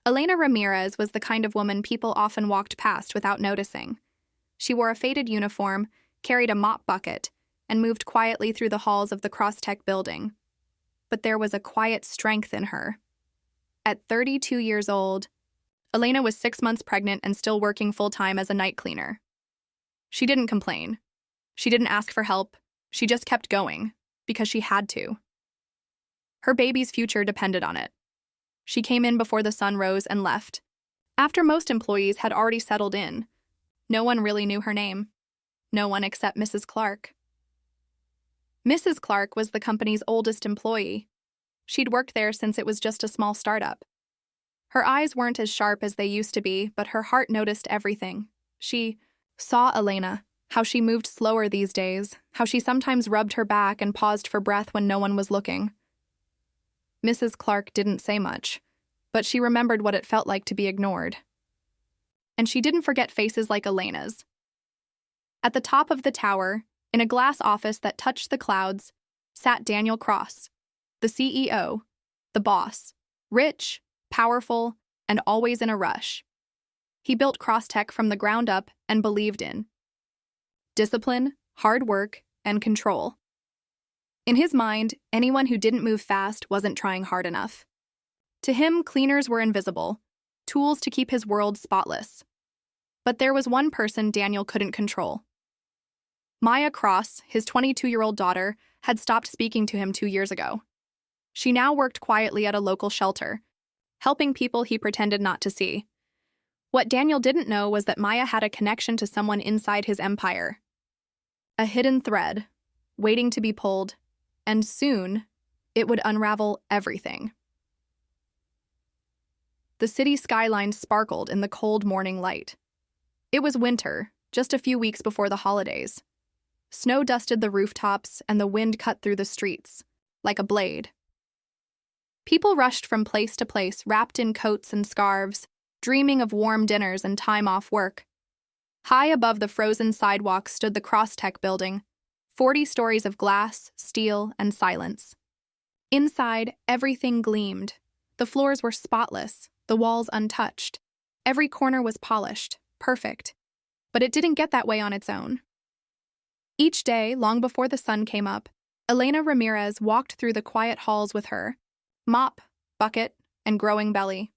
Elena Ramirez was the kind of woman people often walked past without noticing. She wore a faded uniform, carried a mop bucket, and moved quietly through the halls of the Crosstech building. But there was a quiet strength in her. At 32 years old, Elena was 6 months pregnant and still working full-time as a night cleaner. She didn't complain. She didn't ask for help. She just kept going, because she had to. Her baby's future depended on it. She came in before the sun rose and left. After most employees had already settled in, no one really knew her name. No one except Mrs. Clark. Mrs. Clark was the company's oldest employee. She'd worked there since it was just a small startup. Her eyes weren't as sharp as they used to be, but her heart noticed everything. She saw Elena, how she moved slower these days, how she sometimes rubbed her back and paused for breath when no one was looking. Mrs. Clark didn't say much, but she remembered what it felt like to be ignored. And she didn't forget faces like Elena's. At the top of the tower, in a glass office that touched the clouds, sat Daniel Cross, the CEO, the boss, rich, powerful, and always in a rush. He built Crosstech from the ground up and believed in discipline, hard work, and control. In his mind, anyone who didn't move fast wasn't trying hard enough. To him, cleaners were invisible, tools to keep his world spotless. But there was one person Daniel couldn't control. Maya Cross, his 22-year-old daughter, had stopped speaking to him 2 years ago. She now worked quietly at a local shelter, helping people he pretended not to see. What Daniel didn't know was that Maya had a connection to someone inside his empire. A hidden thread, waiting to be pulled, and soon, it would unravel everything. The city skyline sparkled in the cold morning light. It was winter, just a few weeks before the holidays. Snow dusted the rooftops and the wind cut through the streets, like a blade. People rushed from place to place, wrapped in coats and scarves, dreaming of warm dinners and time off work. High above the frozen sidewalk stood the Crosstech building, 40 stories of glass, steel, and silence. Inside, everything gleamed. The floors were spotless, the walls untouched. Every corner was polished, perfect. But it didn't get that way on its own. Each day, long before the sun came up, Elena Ramirez walked through the quiet halls with her mop, bucket, and growing belly.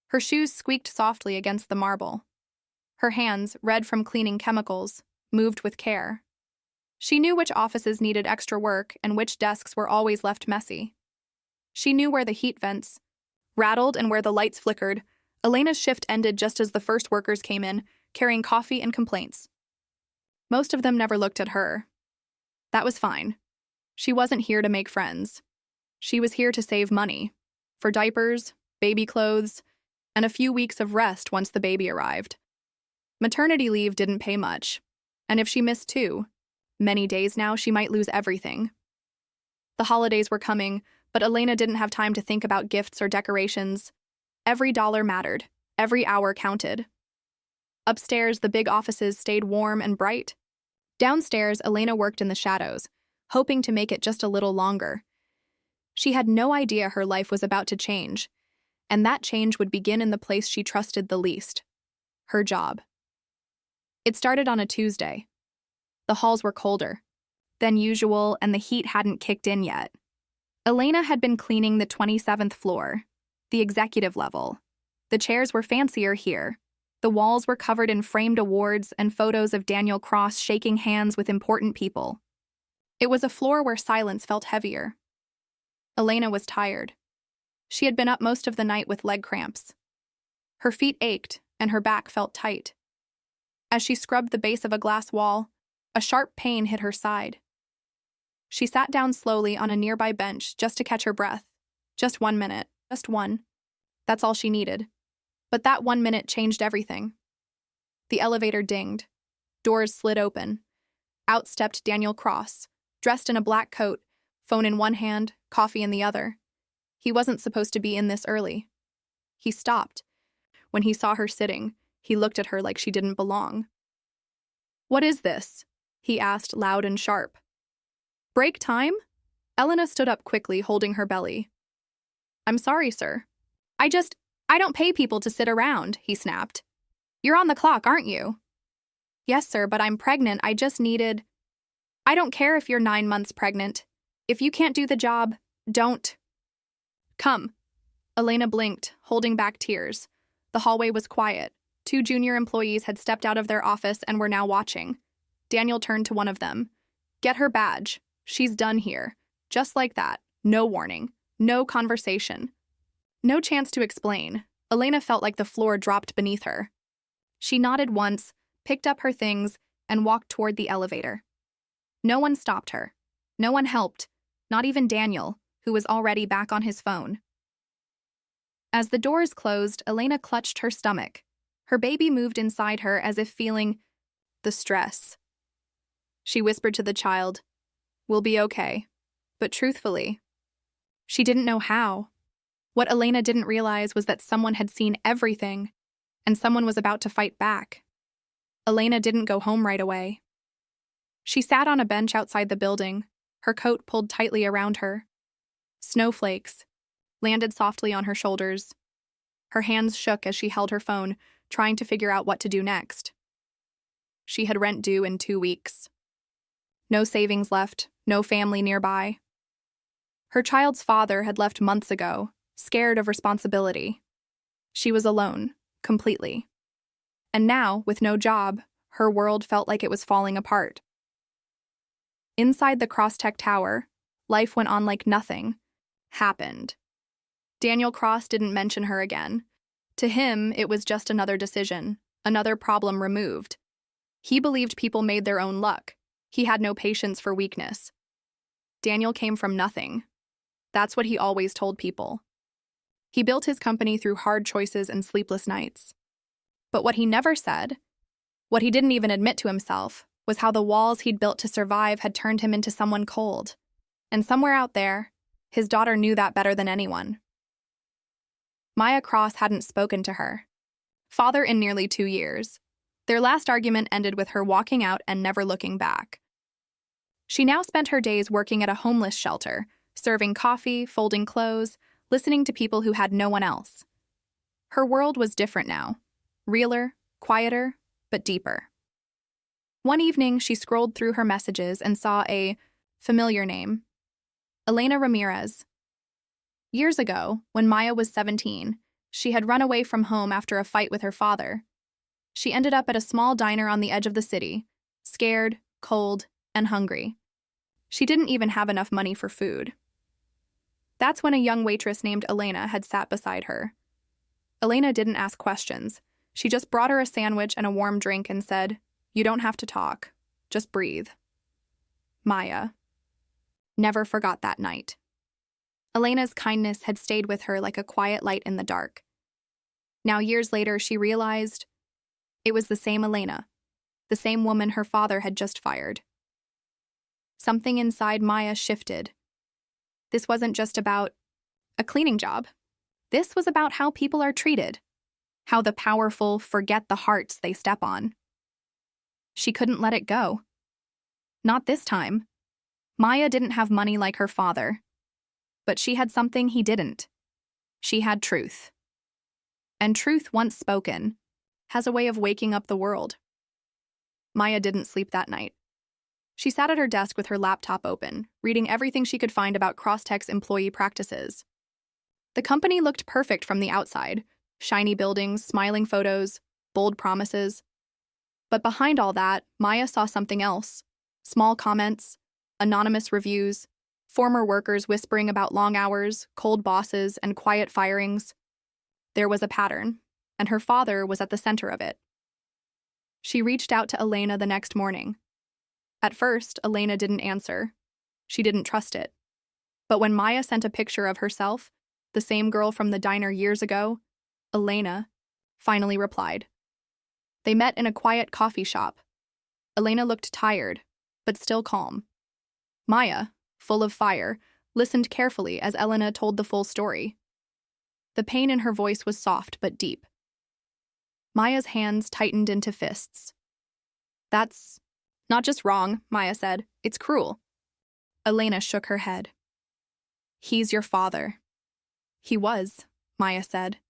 Her shoes squeaked softly against the marble. Her hands, red from cleaning chemicals, moved with care. She knew which offices needed extra work and which desks were always left messy. She knew where the heat vents rattled and where the lights flickered. Elena's shift ended just as the first workers came in, carrying coffee and complaints. Most of them never looked at her. That was fine. She wasn't here to make friends. She was here to save money, for diapers, baby clothes, and a few weeks of rest once the baby arrived. Maternity leave didn't pay much, and if she missed 2, many days now, she might lose everything. The holidays were coming, but Elena didn't have time to think about gifts or decorations. Every dollar mattered. Every hour counted. Upstairs, the big offices stayed warm and bright. Downstairs, Elena worked in the shadows, hoping to make it just a little longer. She had no idea her life was about to change, and that change would begin in the place she trusted the least, her job. It started on a Tuesday. The halls were colder than usual, and the heat hadn't kicked in yet. Elena had been cleaning the 27th floor, the executive level. The chairs were fancier here. The walls were covered in framed awards and photos of Daniel Cross shaking hands with important people. It was a floor where silence felt heavier. Elena was tired. She had been up most of the night with leg cramps. Her feet ached, and her back felt tight. As she scrubbed the base of a glass wall, a sharp pain hit her side. She sat down slowly on a nearby bench just to catch her breath. Just 1 minute. Just one. That's all she needed. But that 1 minute changed everything. The elevator dinged. Doors slid open. Out stepped Daniel Cross, dressed in a black coat, phone in one hand, coffee in the other. He wasn't supposed to be in this early. He stopped. When he saw her sitting, he looked at her like she didn't belong. "What is this?" he asked, loud and sharp. "Break time?" Elena stood up quickly, holding her belly. "I'm sorry, sir. I don't pay people to sit around, he snapped. You're on the clock, aren't you? Yes, sir, but I'm pregnant. I just needed. I don't care if you're 9 months pregnant. If you can't do the job, don't. Come. Elena blinked, holding back tears. The hallway was quiet. 2 junior employees had stepped out of their office and were now watching. Daniel turned to one of them. Get her badge. She's done here. Just like that. No warning. No conversation. No chance to explain. Elena felt like the floor dropped beneath her. She nodded once, picked up her things, and walked toward the elevator. No one stopped her. No one helped. Not even Daniel, who was already back on his phone. As the doors closed, Elena clutched her stomach. Her baby moved inside her as if feeling the stress. She whispered to the child, "We'll be okay." But truthfully, she didn't know how. What Elena didn't realize was that someone had seen everything, and someone was about to fight back. Elena didn't go home right away. She sat on a bench outside the building, her coat pulled tightly around her. Snowflakes landed softly on her shoulders. Her hands shook as she held her phone, trying to figure out what to do next. She had rent due in 2 weeks. No savings left, no family nearby. Her child's father had left months ago, scared of responsibility. She was alone, completely. And now, with no job, her world felt like it was falling apart. Inside the Crosstech Tower, life went on like nothing happened. Daniel Cross didn't mention her again. To him, it was just another decision, another problem removed. He believed people made their own luck. He had no patience for weakness. Daniel came from nothing. That's what he always told people. He built his company through hard choices and sleepless nights. But what he never said, what he didn't even admit to himself, was how the walls he'd built to survive had turned him into someone cold. And somewhere out there, his daughter knew that better than anyone. Maya Cross hadn't spoken to her father in nearly 2 years. Their last argument ended with her walking out and never looking back. She now spent her days working at a homeless shelter, serving coffee, folding clothes, listening to people who had no one else. Her world was different now, realer, quieter, but deeper. One evening, she scrolled through her messages and saw a familiar name, Elena Ramirez. Years ago, when Maya was 17, she had run away from home after a fight with her father. She ended up at a small diner on the edge of the city, scared, cold, and hungry. She didn't even have enough money for food. That's when a young waitress named Elena had sat beside her. Elena didn't ask questions. She just brought her a sandwich and a warm drink and said, "You don't have to talk. Just breathe." Maya never forgot that night. Elena's kindness had stayed with her like a quiet light in the dark. Now, years later, she realized it was the same Elena, the same woman her father had just fired. Something inside Maya shifted. This wasn't just about a cleaning job. This was about how people are treated, how the powerful forget the hearts they step on. She couldn't let it go. Not this time. Maya didn't have money like her father, but she had something he didn't. She had truth. And truth, once spoken, has a way of waking up the world. Maya didn't sleep that night. She sat at her desk with her laptop open, reading everything she could find about Crosstech's employee practices. The company looked perfect from the outside, shiny buildings, smiling photos, bold promises. But behind all that, Maya saw something else. Small comments, anonymous reviews, former workers whispering about long hours, cold bosses, and quiet firings. There was a pattern, and her father was at the center of it. She reached out to Elena the next morning. At first, Elena didn't answer. She didn't trust it. But when Maya sent a picture of herself, the same girl from the diner years ago, Elena finally replied. They met in a quiet coffee shop. Elena looked tired, but still calm. Maya, full of fire, listened carefully as Elena told the full story. The pain in her voice was soft but deep. Maya's hands tightened into fists. "That's not just wrong," Maya said. "It's cruel." Elena shook her head. "He's your father." "He was," Maya said.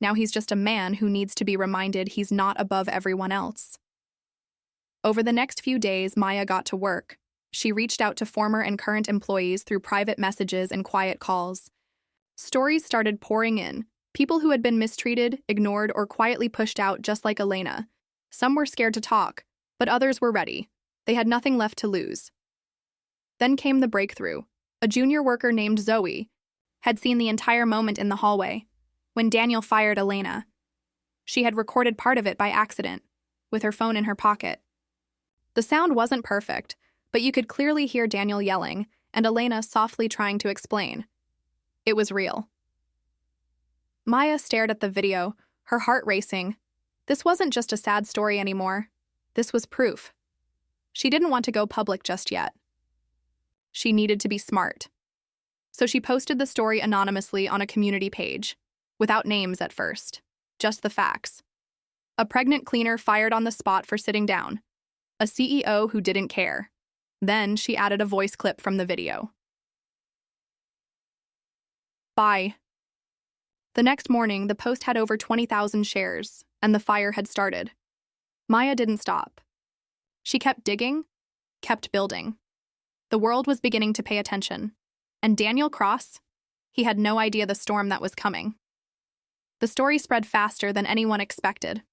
Now he's just a man who needs to be reminded he's not above everyone else. Over the next few days, Maya got to work. She reached out to former and current employees through private messages and quiet calls. Stories started pouring in. People who had been mistreated, ignored, or quietly pushed out just like Elena. Some were scared to talk, but others were ready. They had nothing left to lose. Then came the breakthrough. A junior worker named Zoe had seen the entire moment in the hallway, when Daniel fired Elena. She had recorded part of it by accident, with her phone in her pocket. The sound wasn't perfect, but you could clearly hear Daniel yelling and Elena softly trying to explain. It was real. Maya stared at the video, her heart racing. This wasn't just a sad story anymore. This was proof. She didn't want to go public just yet. She needed to be smart. So she posted the story anonymously on a community page, without names at first, just the facts. A pregnant cleaner fired on the spot for sitting down. A CEO who didn't care. Then she added a voice clip from the video. Bye. The next morning, the post had over 20,000 shares, and the fire had started. Maya didn't stop. She kept digging, kept building. The world was beginning to pay attention. And Daniel Cross? He had no idea the storm that was coming. The story spread faster than anyone expected.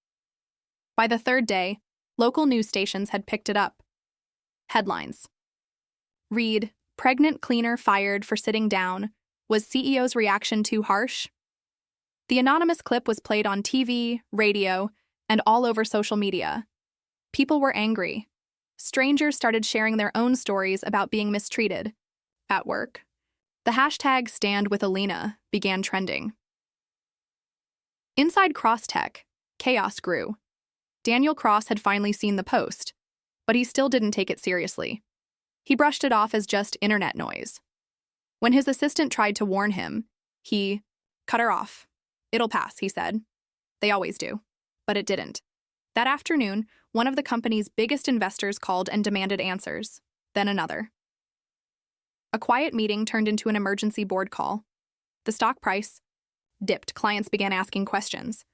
By the third day, local news stations had picked it up. Headlines. Read, pregnant cleaner fired for sitting down. Was CEO's reaction too harsh? The anonymous clip was played on TV, radio, and all over social media. People were angry. Strangers started sharing their own stories about being mistreated. At work, the hashtag #StandWithElena began trending. Inside Crosstech, chaos grew. Daniel Cross had finally seen the post, but he still didn't take it seriously. He brushed it off as just internet noise. When his assistant tried to warn him, he cut her off. It'll pass, he said. They always do. But it didn't. That afternoon, one of the company's biggest investors called and demanded answers, then another. A quiet meeting turned into an emergency board call. The stock price dipped. Clients began asking questions.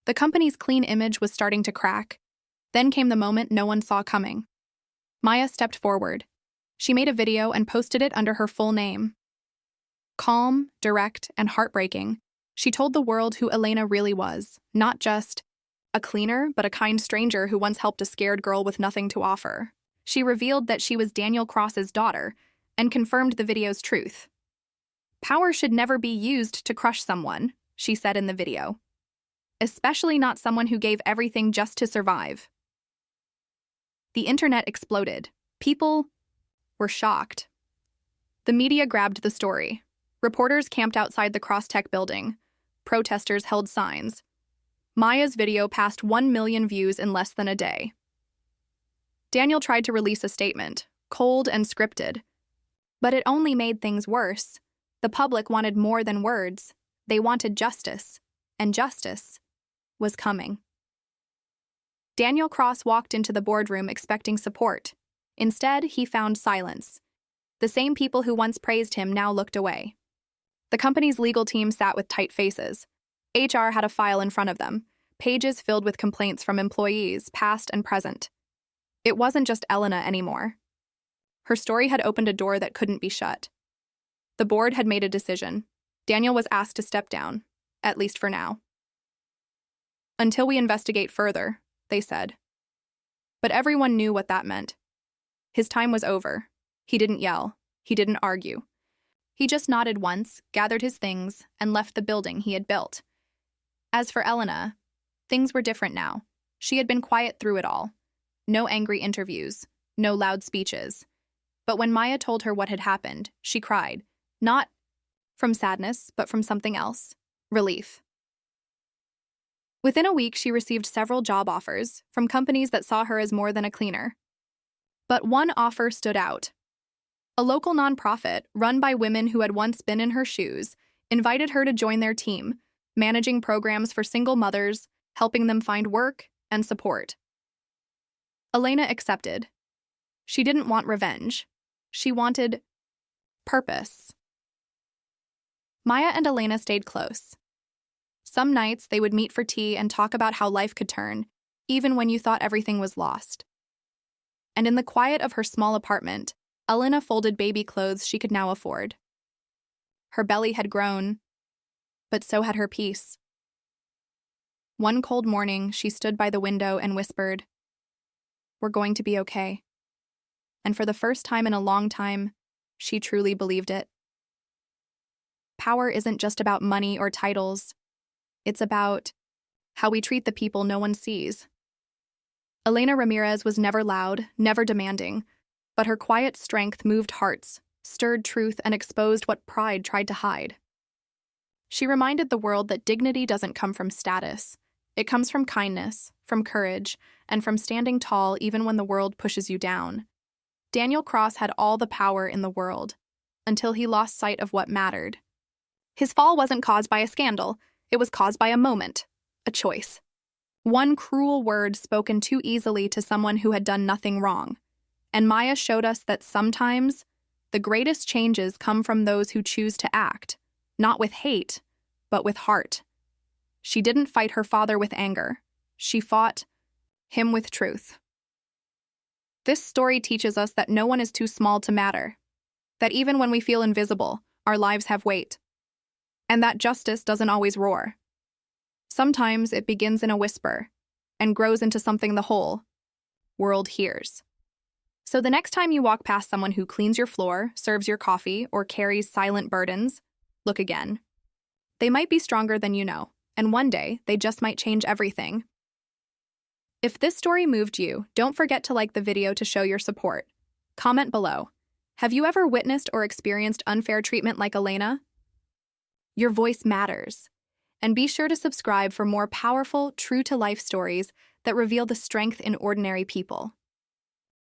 The company's clean image was starting to crack. Then came the moment no one saw coming. Maya stepped forward. She made a video and posted it under her full name. Calm, direct, and heartbreaking, she told the world who Elena really was, not just a cleaner, but a kind stranger who once helped a scared girl with nothing to offer. She revealed that she was Daniel Cross's daughter and confirmed the video's truth. Power should never be used to crush someone, she said in the video. Especially not someone who gave everything just to survive. The internet exploded. People were shocked. The media grabbed the story. Reporters camped outside the Crosstech building. Protesters held signs. Maya's video passed 1 million views in less than a day. Daniel tried to release a statement, cold and scripted. But it only made things worse. The public wanted more than words. They wanted justice. And justice was coming. Daniel Cross walked into the boardroom expecting support. Instead, he found silence. The same people who once praised him now looked away. The company's legal team sat with tight faces. HR had a file in front of them, pages filled with complaints from employees, past and present. It wasn't just Elena anymore. Her story had opened a door that couldn't be shut. The board had made a decision. Daniel was asked to step down, at least for now. Until we investigate further, they said. But everyone knew what that meant. His time was over. He didn't yell. He didn't argue. He just nodded once, gathered his things, and left the building he had built. As for Elena, things were different now. She had been quiet through it all. No angry interviews, no loud speeches. But when Maya told her what had happened, she cried, not from sadness, but from something else, relief. Within a week, she received several job offers from companies that saw her as more than a cleaner. But one offer stood out. A local nonprofit, run by women who had once been in her shoes, invited her to join their team, managing programs for single mothers, helping them find work and support. Elena accepted. She didn't want revenge. She wanted purpose. Maya and Elena stayed close. Some nights they would meet for tea and talk about how life could turn, even when you thought everything was lost. And in the quiet of her small apartment, Elena folded baby clothes she could now afford. Her belly had grown, but so had her peace. One cold morning, she stood by the window and whispered, "We're going to be okay." And for the first time in a long time, she truly believed it. Power isn't just about money or titles. It's about how we treat the people no one sees. Elena Ramirez was never loud, never demanding, but her quiet strength moved hearts, stirred truth, and exposed what pride tried to hide. She reminded the world that dignity doesn't come from status. It comes from kindness, from courage, and from standing tall even when the world pushes you down. Daniel Cross had all the power in the world, until he lost sight of what mattered. His fall wasn't caused by a scandal, it was caused by a moment, a choice. One cruel word spoken too easily to someone who had done nothing wrong. And Maya showed us that sometimes the greatest changes come from those who choose to act, not with hate, but with heart. She didn't fight her father with anger. She fought him with truth. This story teaches us that no one is too small to matter, that even when we feel invisible, our lives have weight, and that justice doesn't always roar. Sometimes it begins in a whisper and grows into something the whole world hears. So the next time you walk past someone who cleans your floor, serves your coffee, or carries silent burdens, look again. They might be stronger than you know, and one day they just might change everything. If this story moved you, don't forget to like the video to show your support. Comment below. Have you ever witnessed or experienced unfair treatment like Elena? Your voice matters. And be sure to subscribe for more powerful, true-to-life stories that reveal the strength in ordinary people.